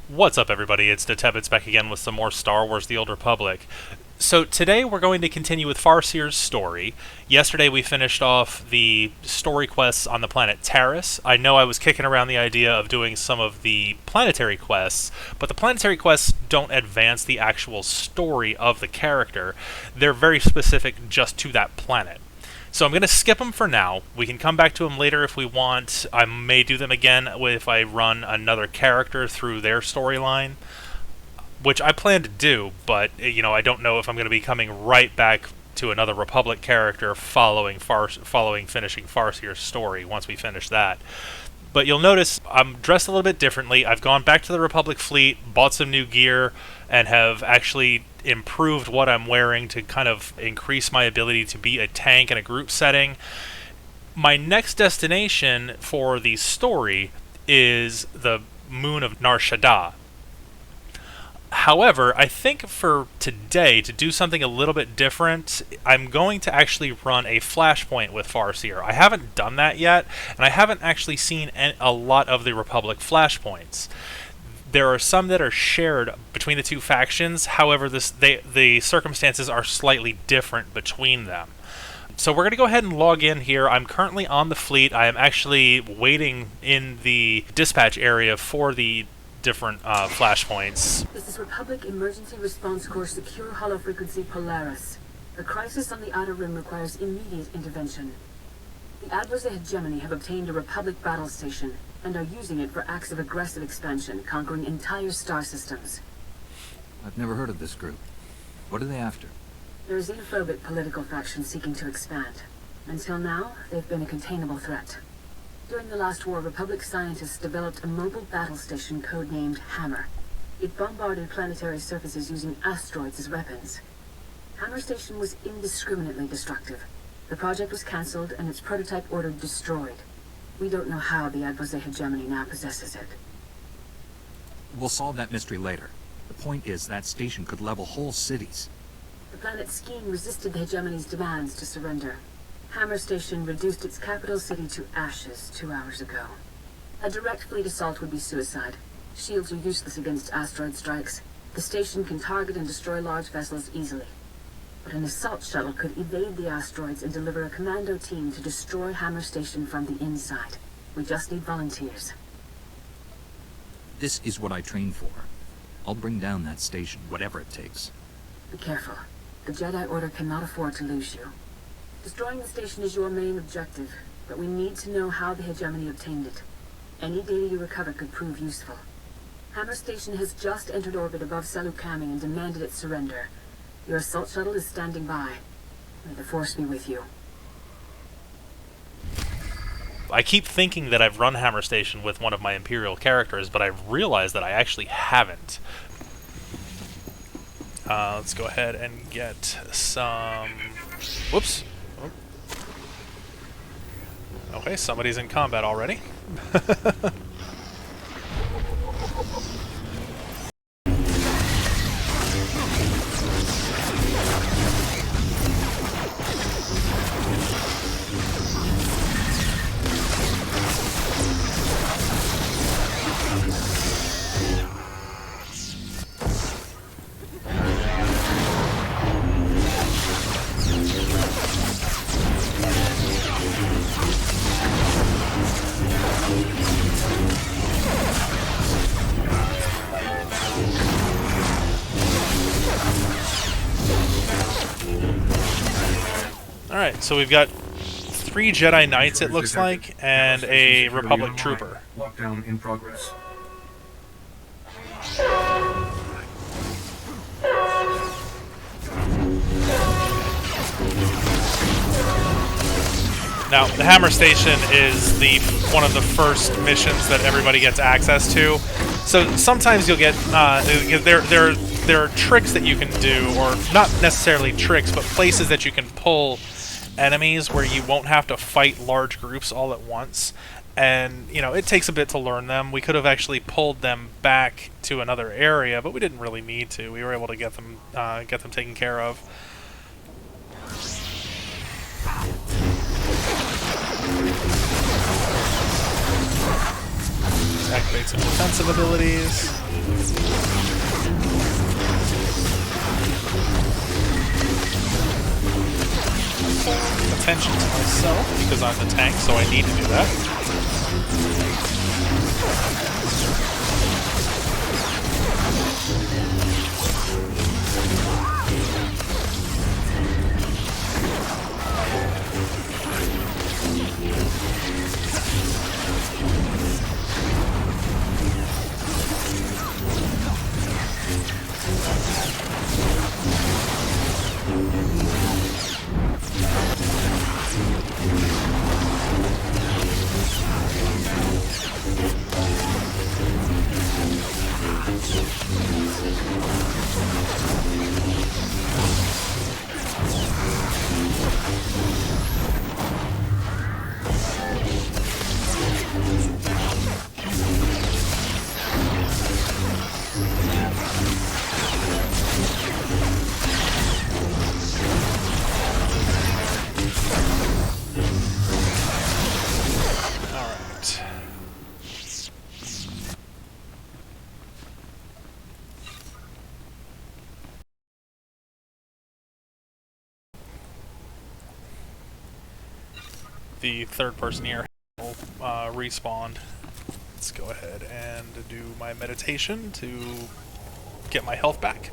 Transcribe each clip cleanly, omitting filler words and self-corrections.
What's up, everybody? It's the Tebits back again with some more Star Wars The Old Republic. So today we're going to continue with Farsear's story. Yesterday we finished off the story quests on the planet Taris. I know I was kicking around the idea of doing some of the planetary quests, but the planetary quests don't advance the actual story of the character. They're very specific just to that planet. So I'm going to skip them for now. We can come back to them later if we want. I may do them again if I run another character through their storyline, which I plan to do, but I don't know if I'm going to be coming right back to another Republic character following finishing Farsear's story once we finish that. But you'll notice I'm dressed a little bit differently. I've gone back to the Republic fleet, bought some new gear, and have actually improved what I'm wearing to kind of increase my ability to be a tank in a group setting. My next destination for the story is the moon of Nar Shaddaa. However, I think for today, to do something a little bit different, I'm going to actually run a flashpoint with Farsear. I haven't done that yet, and I haven't actually seen a lot of the Republic flashpoints. There are some that are shared between the two factions, however, the circumstances are slightly different between them. So we're going to go ahead and log in here. I'm currently on the fleet. I am actually waiting in the dispatch area for the different flashpoints. This is Republic Emergency Response Corps Secure Hollow Frequency Polaris. The crisis on the Outer Rim requires immediate intervention. The Adversary Hegemony have obtained a Republic battle station and are using it for acts of aggressive expansion, conquering entire star systems. I've never heard of this group. What are they after? They're a xenophobic political faction seeking to expand. Until now, they've been a containable threat. During the last war, Republic scientists developed a mobile battle station codenamed Hammer. It bombarded planetary surfaces using asteroids as weapons. Hammer Station was indiscriminately destructive. The project was cancelled and its prototype ordered destroyed. We don't know how the Adversary Hegemony now possesses it. We'll solve that mystery later. The point is that station could level whole cities. The planet Scheme resisted the Hegemony's demands to surrender. Hammer Station reduced its capital city to ashes 2 hours ago. A direct fleet assault would be suicide. Shields are useless against asteroid strikes. The station can target and destroy large vessels easily. But an assault shuttle could evade the asteroids and deliver a commando team to destroy Hammer Station from the inside. We just need volunteers. This is what I trained for. I'll bring down that station, whatever it takes. Be careful. The Jedi Order cannot afford to lose you. Destroying the station is your main objective, but we need to know how the Hegemony obtained it. Any data you recover could prove useful. Hammer Station has just entered orbit above Salukami and demanded its surrender. Your assault shuttle is standing by. May the Force be with you. I keep thinking that I've run Hammer Station with one of my Imperial characters, but I've realized that I actually haven't. Let's go ahead and get some... Whoops. Okay, somebody's in combat already. Alright, so we've got 3 Jedi Knights, it looks like, and a Republic trooper. Lockdown in progress. Now, the Hammer Station is one of the first missions that everybody gets access to. So sometimes you'll get there are tricks that you can do, or not necessarily tricks, but places that you can pull enemies where you won't have to fight large groups all at once. And, it takes a bit to learn them. We could have actually pulled them back to another area, but we didn't really need to. We were able to get them taken care of. Activate some defensive abilities. attention to myself because I'm the tank, so I need to do that. The third person here will respawn. Let's go ahead and do my meditation to get my health back.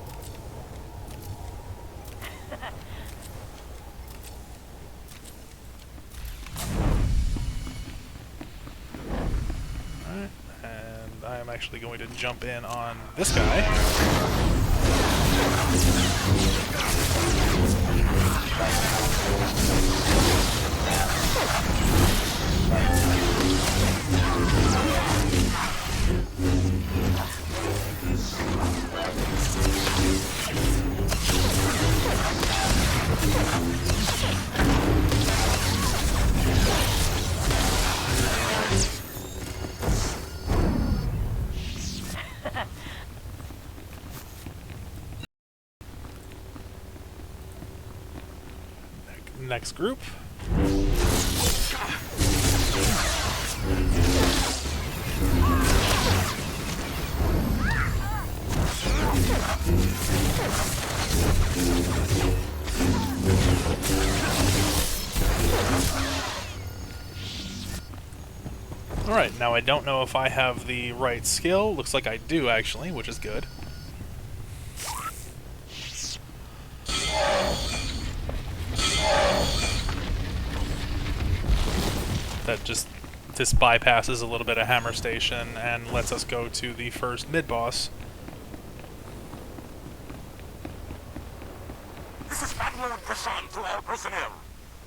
Alright, and I am actually going to jump in on this guy. Next group. Alright, now I don't know if I have the right skill. Looks like I do, actually, which is good. This bypasses a little bit of Hammer Station and lets us go to the first mid-boss. This is Admiral Prashant to all personnel.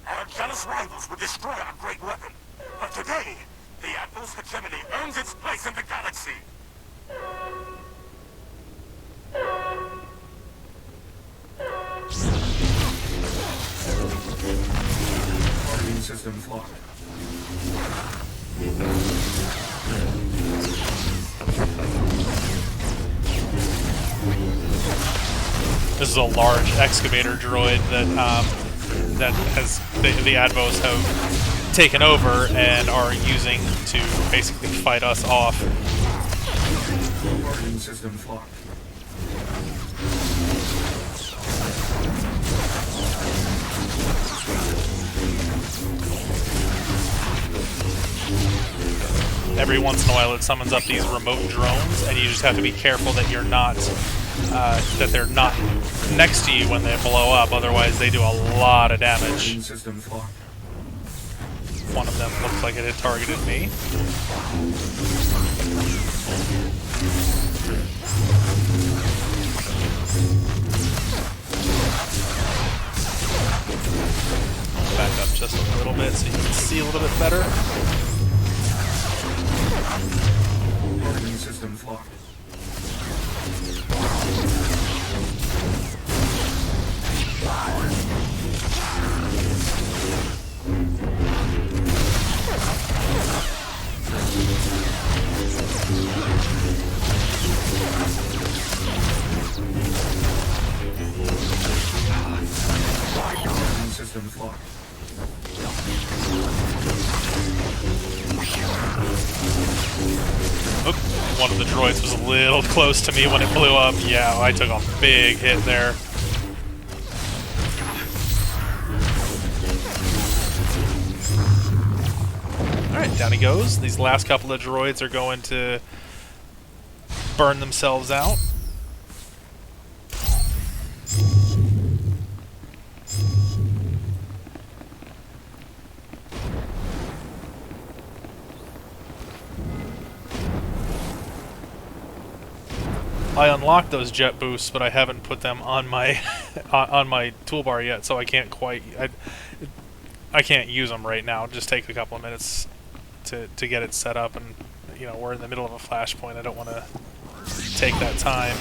Our jealous rivals would destroy our great weapon. But today, the Admiral's hegemony earns its place in the galaxy. Guardian systems locked. This is a large excavator droid that has the Advos have taken over and are using to basically fight us off. Guardian systems locked. Every once in a while it summons up these remote drones, and you just have to be careful that you're not, that they're not next to you when they blow up, otherwise they do a lot of damage. One of them looks like it had targeted me. Back up just a little bit so you can see a little bit better. Guardian systems locked. Guardian systems locked. Oop, one of the droids was a little close to me when it blew up. Yeah, I took a big hit there. Alright, down he goes. These last couple of droids are going to burn themselves out. I unlocked those jet boosts, but I haven't put them on my on my toolbar yet, so I can't quite I can't use them right now. Just take a couple of minutes to get it set up, and you know we're in the middle of a flashpoint. I don't want to take that time.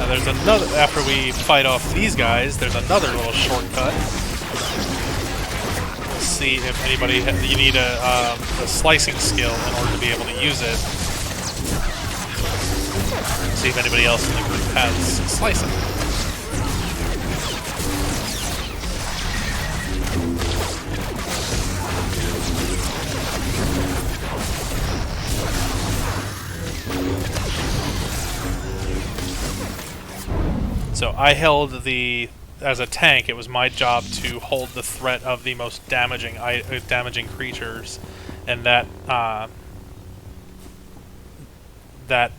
There's another, after we fight off these guys, there's another little shortcut. We'll see if anybody, you need a slicing skill in order to be able to use it. See if anybody else in the group has slicing. So I held the, as a tank, it was my job to hold the threat of the most damaging creatures, and that that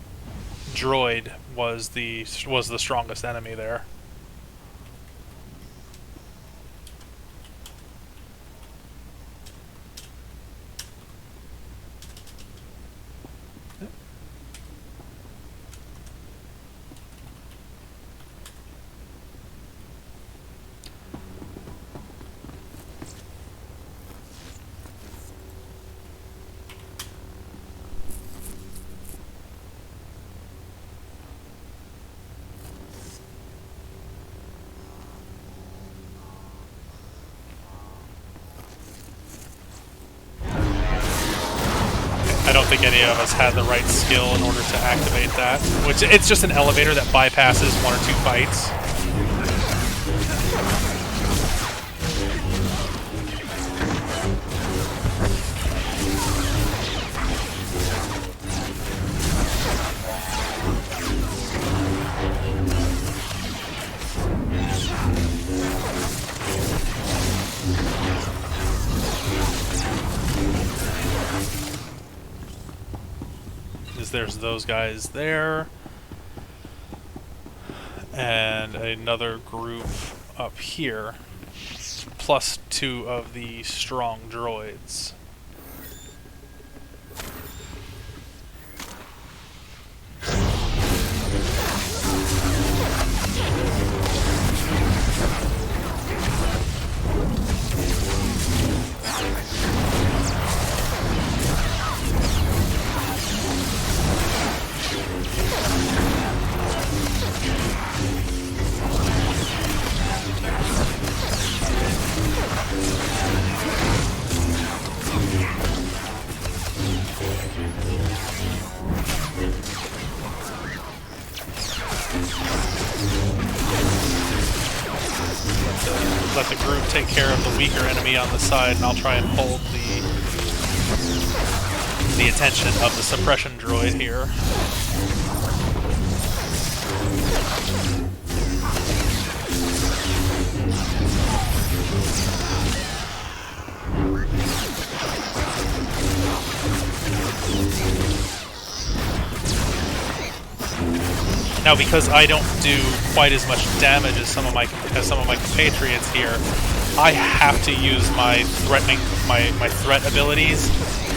droid was the strongest enemy there. I don't think any of us had the right skill in order to activate that. Which, it's just an elevator that bypasses one or two fights. There's those guys there, and another group up here, plus 2 of the strong droids. Let the group take care of the weaker enemy on the side, and I'll try and hold the attention of the suppression droid here. Now, because I don't do quite as much damage as some of my compatriots here, I have to use my threat abilities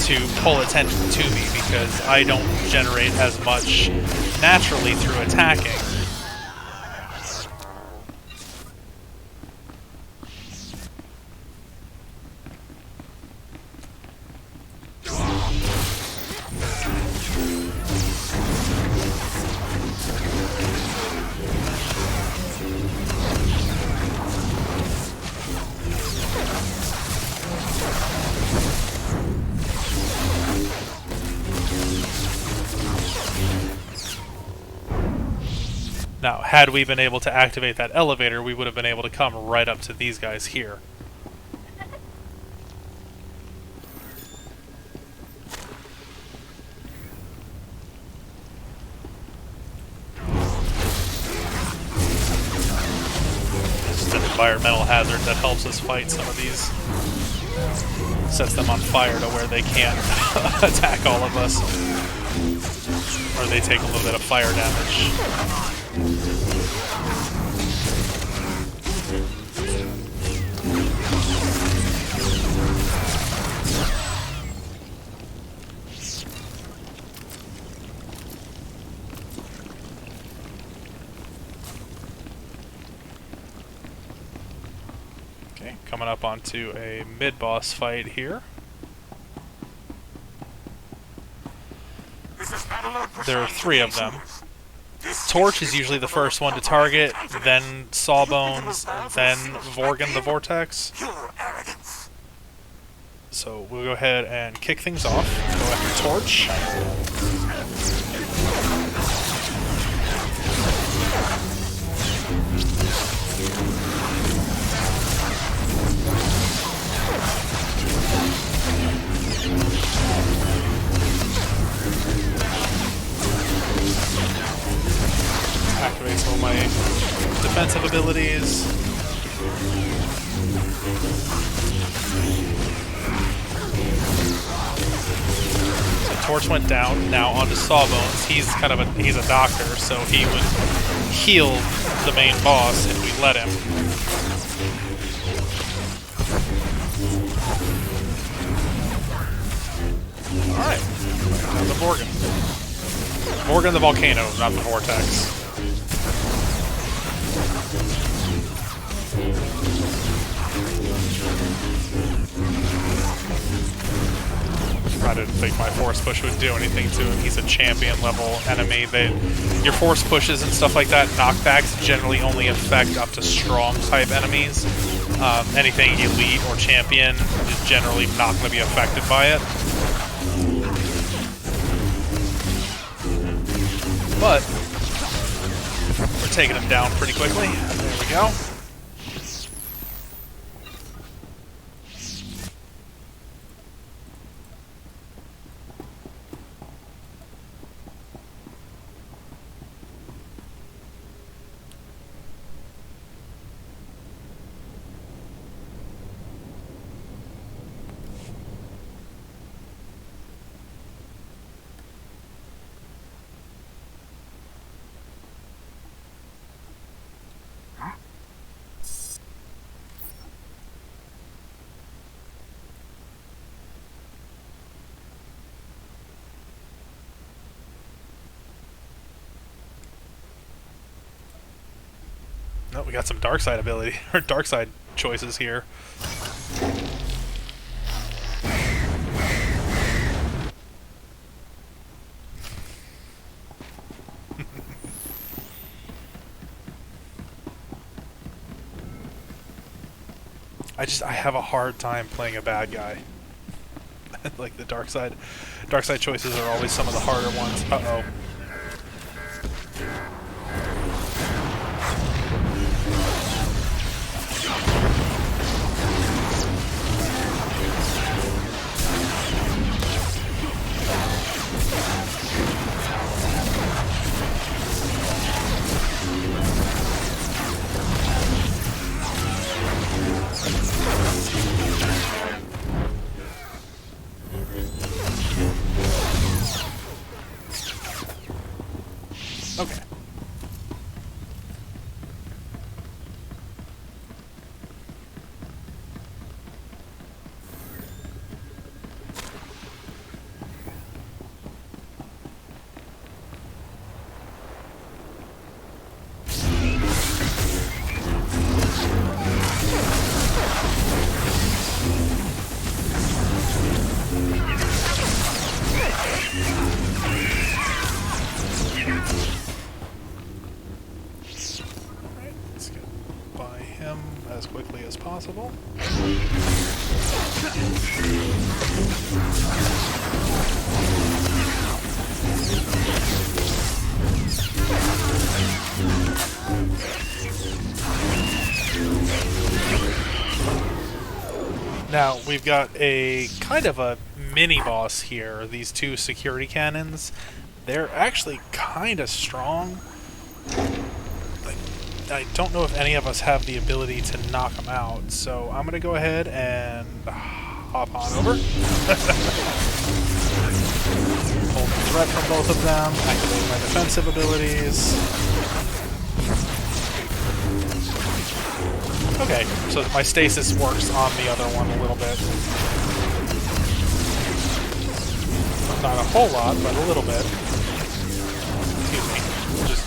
to pull attention to me, because I don't generate as much naturally through attacking. Now, had we been able to activate that elevator, we would have been able to come right up to these guys here. Just an environmental hazard that helps us fight some of these. Sets them on fire to where they can't attack all of us. Or they take a little bit of fire damage. Okay, coming up onto a mid-boss fight here. There are 3 of them. Torch is usually the first one to target, then Sawbones, then Vorgan the Vortex. So we'll go ahead and kick things off. Go after Torch. Activate some of my defensive abilities. So Torch went down. Now onto Sawbones. He's a doctor, so he would heal the main boss if we let him. All right, now the Vorgan. Vorgan the Volcano, not the Vortex. I didn't think my force push would do anything to him. He's a champion level enemy. Your force pushes and stuff like that, knockbacks, generally only affect up to strong type enemies. Anything elite or champion is generally not going to be affected by it. But we're taking him down pretty quickly. There we go. Oh, we got some dark side ability, or dark side choices here. I have a hard time playing a bad guy. Like the dark side choices are always some of the harder ones. Uh-oh. as quickly as possible. Now, we've got a kind of a mini-boss here, these two security cannons. They're actually kind of strong. I don't know if any of us have the ability to knock them out, so I'm going to go ahead and hop on over. Hold the threat from both of them, activate my defensive abilities. Okay, so my stasis works on the other one a little bit. Not a whole lot, but a little bit. Excuse me. Just...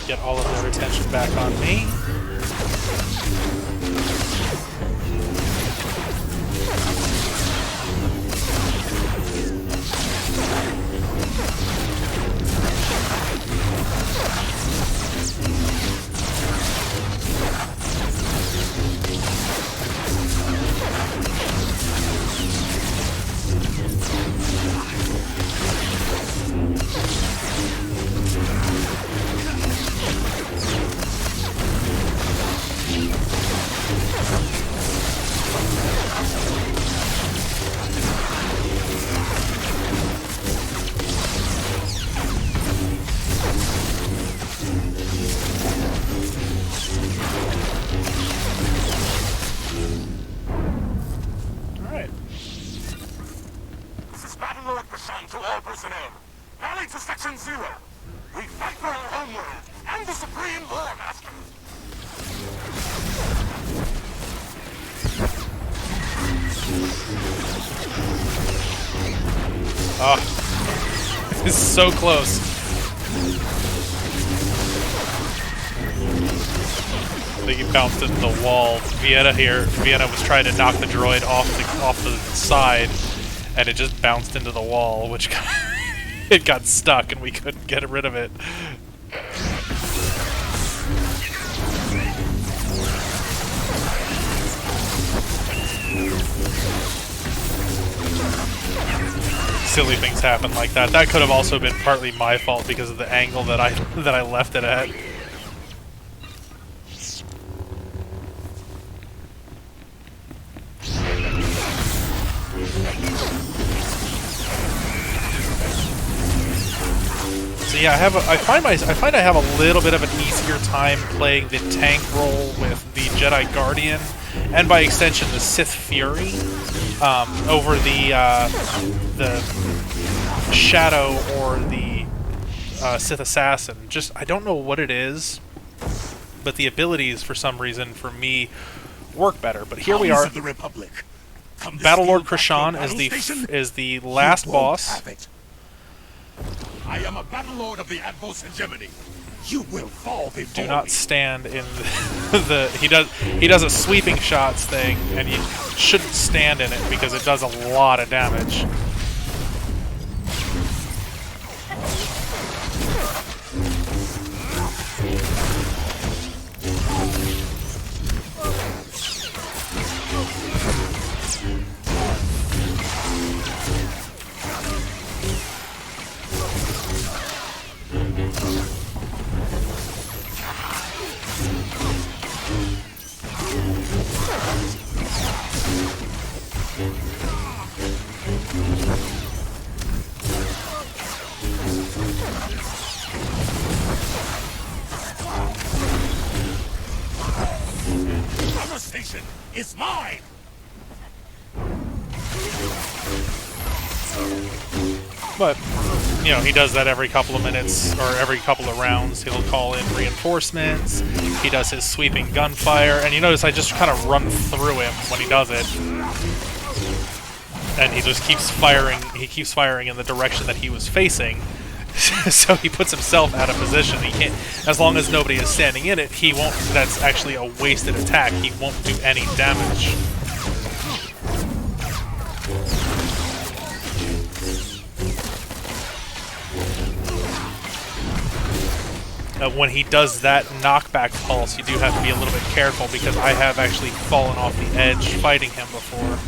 get all of their attention back on me. To all personnel, rally to Section 0. We fight for our homeworld and the Supreme War Master. Oh, this is so close. I think he bounced into the wall. Vienna was trying to knock the droid off the side. And it just bounced into the wall, which it got stuck, and we couldn't get rid of it. Silly things happen like that. That could have also been partly my fault because of the angle that I left it at. So yeah, I find I have a little bit of an easier time playing the tank role with the Jedi Guardian, and by extension the Sith Fury, over the Shadow or the Sith Assassin. Just I don't know what it is, but the abilities for some reason for me work better. But here we are. The Republic. Battlelord Krishan is the last boss. I am a Battlelord of the Advos Hegemony. You will fall before Do not me. stand in the he does a sweeping shots thing, and you shouldn't stand in it because it does a lot of damage. Station is mine! But, you know, he does that every couple of minutes, or every couple of rounds. He'll call in reinforcements. He does his sweeping gunfire, and you notice I just kind of run through him when he does it. And he just keeps firing. He keeps firing in the direction that he was facing. So he puts himself out of position. He can't, as long as nobody is standing in it, he won't. That's actually a wasted attack. He won't do any damage. When he does that knockback pulse, you do have to be a little bit careful, because I have actually fallen off the edge fighting him before.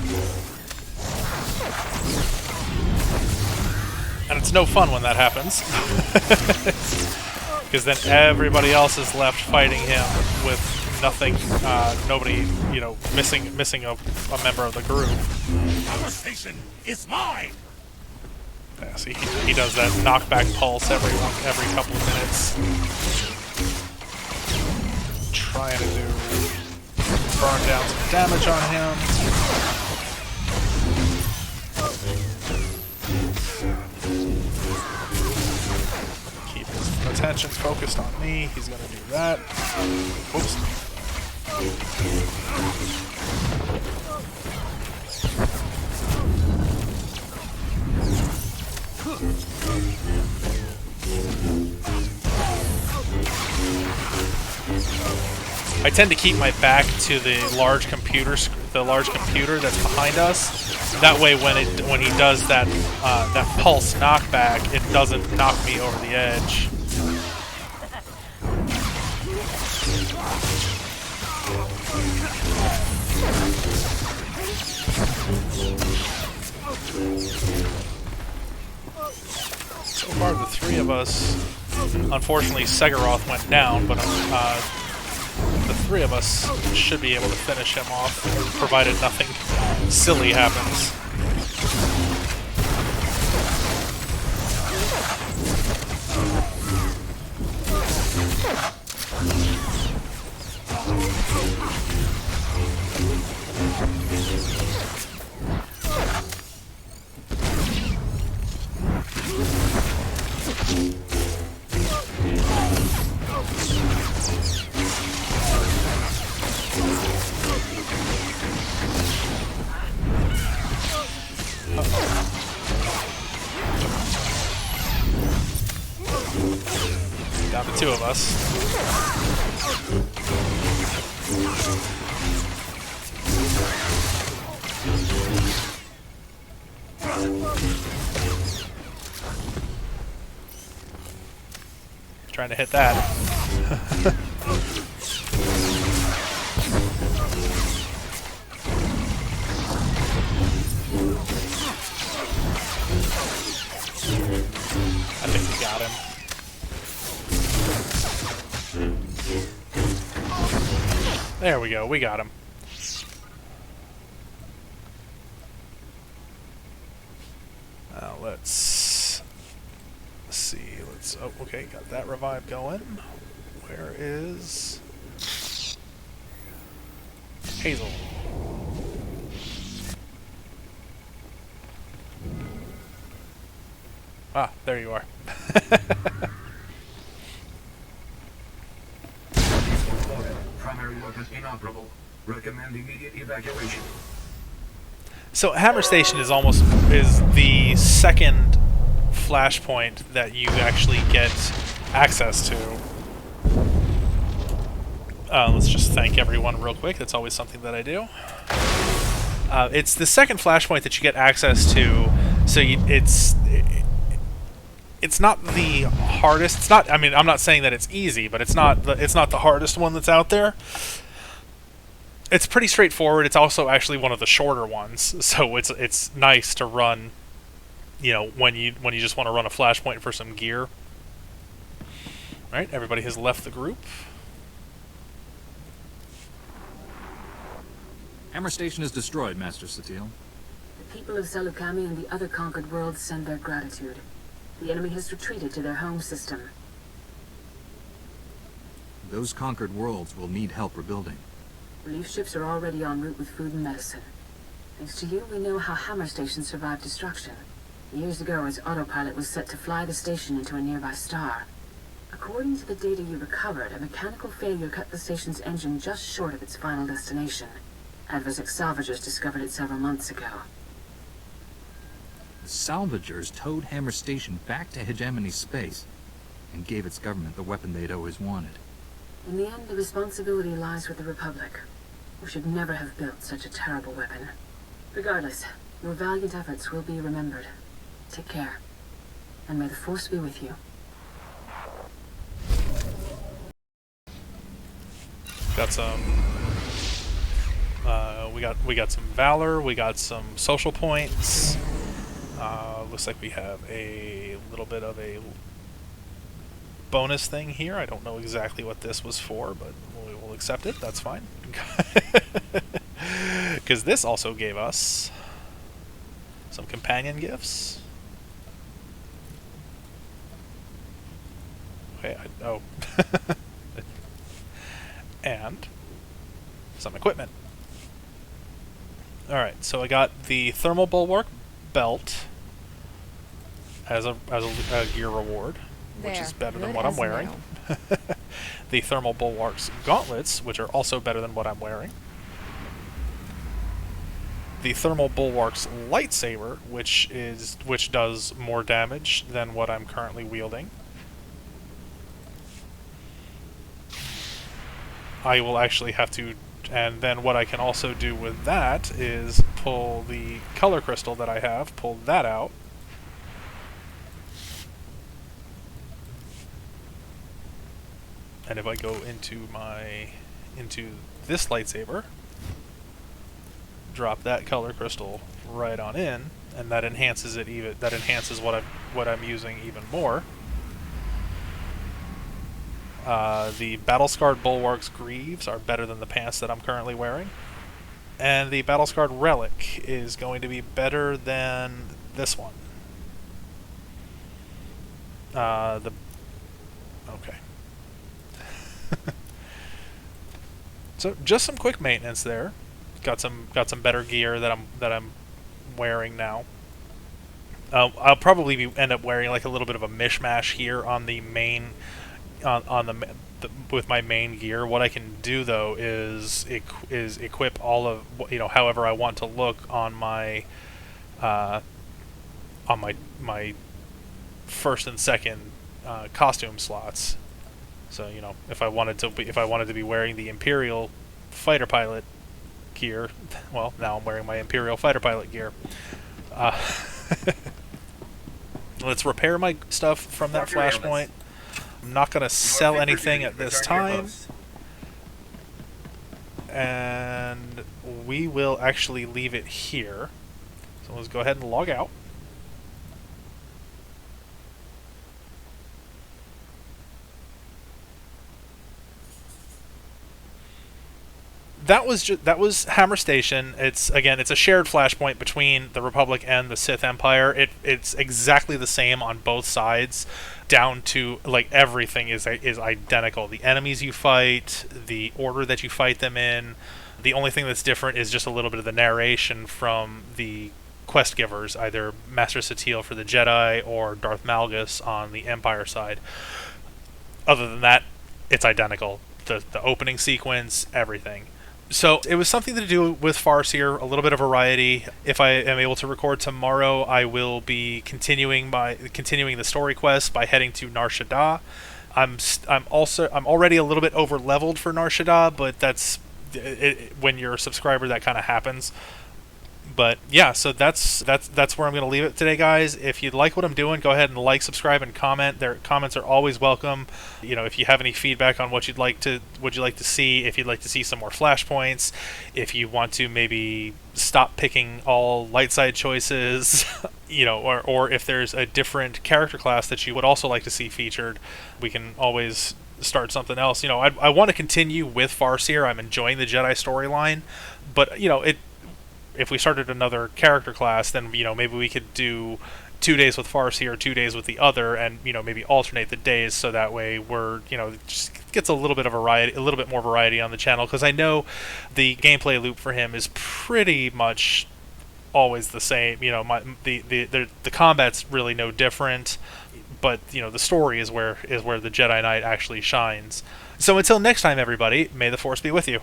And it's no fun when that happens. Because then everybody else is left fighting him with nothing, nobody, you know, missing a member of the group. Our station is mine! Yeah, see, he does that knockback pulse every couple of minutes. Trying to burn down some damage on him. Keep his attention focused on me. He's going to do that. Oops. I tend to keep my back to the large computer that's behind us. That way, when he does that that pulse knockback, it doesn't knock me over the edge. So far, the three of us. Unfortunately, Segoroth went down, but the three of us should be able to finish him off, provided nothing silly happens. Down to two of us. Trying to hit that. I think we got him. There we go, we got him. Now let's see, oh, okay, got that revive going. Where is Hazel? Ah, there you are. Primary weapon inoperable. Recommend immediate evacuation. So Hammer Station is the second flashpoint that you actually get access to. Let's just thank everyone real quick. That's always something that I do. It's the second flashpoint that you get access to. So it's not the hardest. It's not. I mean, I'm not saying that it's easy, but it's not the hardest one that's out there. It's pretty straightforward. It's also actually one of the shorter ones, so it's nice to run. You know, when you just want to run a flashpoint for some gear. All right, everybody has left the group. Hammer Station is destroyed, Master Satil. The people of Salukami and the other conquered worlds send their gratitude. The enemy has retreated to their home system. Those conquered worlds will need help rebuilding. Relief ships are already en route with food and medicine. Thanks to you, we know how Hammer Station survived destruction. Years ago, its autopilot was set to fly the station into a nearby star. According to the data you recovered, a mechanical failure cut the station's engine just short of its final destination. Adversec salvagers discovered it several months ago. The salvagers towed Hammer Station back to hegemony space and gave its government the weapon they'd always wanted. In the end, the responsibility lies with the Republic. We should never have built such a terrible weapon. Regardless, your valiant efforts will be remembered. Take care. And may the Force be with you. Got some... we got some valor, we got some social points. Looks like we have a little bit of a bonus thing here. I don't know exactly what this was for, but we will accept it. That's fine. Because this also gave us some companion gifts. Okay, oh. And some equipment. Alright, so I got the thermal bulwark belt as a gear reward, which is better than what I'm wearing. The thermal bulwark's gauntlets, which are also better than what I'm wearing. The thermal bulwark's lightsaber, which does more damage than what I'm currently wielding. I will actually have to, and then what I can also do with that is pull the color crystal that I have, pull that out. And if I go into this lightsaber, drop that color crystal right on in, and that enhances it even. That enhances what I'm using even more. The battle-scarred bulwark's greaves are better than the pants that I'm currently wearing, and the battle-scarred relic is going to be better than this one. Okay. So just some quick maintenance there. Got some better gear that I'm wearing now. I'll probably end up wearing like a little bit of a mishmash here on the main with my main gear. What I can do though is equip all of however I want to look on my first and second costume slots. So if I wanted to be wearing the Imperial fighter pilot gear, well, now I'm wearing my Imperial fighter pilot gear. Let's repair my stuff from that flashpoint. I'm not going to sell anything at this time, and we will actually leave it here. So let's go ahead and log out. That was Hammer Station. It's a shared flashpoint between the Republic and the Sith Empire. It's exactly the same on both sides, down to like everything is identical. The enemies you fight, the order that you fight them in. The only thing that's different is just a little bit of the narration from the quest givers, either Master Satele for the Jedi or Darth Malgus on the Empire side. Other than that, it's identical. The opening sequence, everything. So it was something to do with Farsear, a little bit of variety. If I am able to record tomorrow, I will be continuing the story quest by heading to Nar Shaddaa. I'm already a little bit over leveled for Nar Shaddaa, but that's when you're a subscriber, that kind of happens. But yeah, so that's where I'm going to leave it today, guys. If you like what I'm doing, go ahead and like, subscribe, and comment. Their comments are always welcome. If you have any feedback on what you'd like to see, if you'd like to see some more flashpoints, if you want to maybe stop picking all light side choices, or if there's a different character class that you would also like to see featured, we can always start something else. I want to continue with Farsear. I'm enjoying the Jedi storyline, but if we started another character class, then maybe we could do 2 days with Farsear, 2 days with the other, and maybe alternate the days, so that way we're just gets a little bit more variety on the channel, because I know the gameplay loop for him is pretty much always the same. You know, the combat's really no different, but you know, the story is where the Jedi Knight actually shines. So until next time, everybody, may the Force be with you.